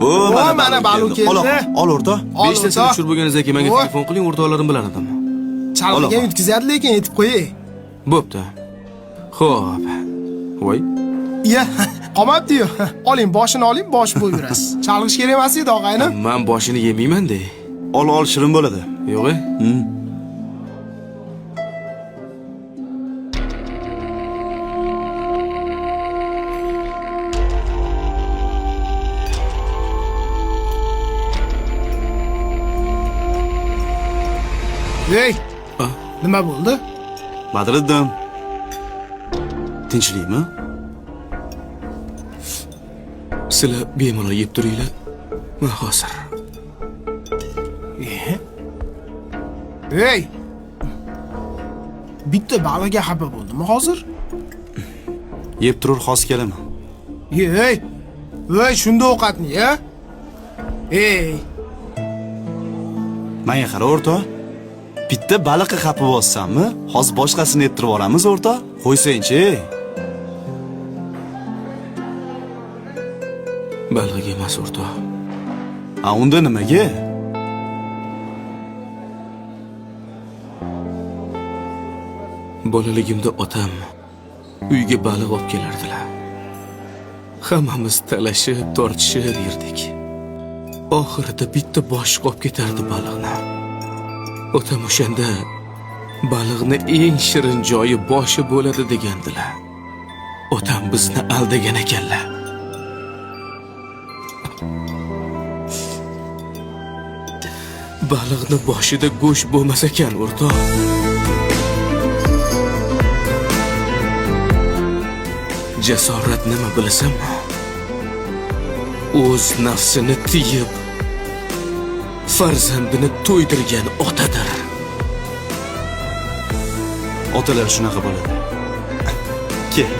mana balo keldi. Ol o'rta. 5 ta tushirib bo'lganingizdan keyin menga telefon qiling, o'rtoqlarim bilan edim. Chalg'iga yetkazadi, lekin yetib qo'yay. Bo'pti. Xo'p. Voy. Iya, qolmabdi-yu. Oling, boshini oling, bosh bo'y yurasiz. Chalg'ish kerak emas edi, og'ayni. Men boshini yemayman-da. Ol shirin bo'ladi. Yo'q-e? Hey, nima bo'ldi? Badriddin. Tinchlikmi? Sizlar bemalol yeb turinglar. Men hozir. Hey! Bitta baliga xafa bo'ldimmi hozir? Yeb turur xos kelaman. Hey! Voy, shunda ovqatni, ya? Hey! Menga qara o'rta. Bitta baliqqa xafa bo'lsanmi? Hozir boshqasini yeb turib olamiz o'rta. Qo'ysang-chi. Baliq emas o'rtoq. Unda nimaga? Bolaligimda otam uyga baliq olib kelardilar. Hammamiz talashib, tortishib yurdik. Oxirida bitta bosh qolib ketardi baliqni. Otam o'shanda baliqni eng shirin joyi boshi bo'ladi degandilar. Otam bizni aldagan ekanlar. Baliqni boshida go'sht bo'lmas ekan, o'rtoq. Jasorat nima bilasanmi? O'z nafsini tiyib, farzandini to'ydirgan otadir. Otalar shunaqa bo'ladi. Kel.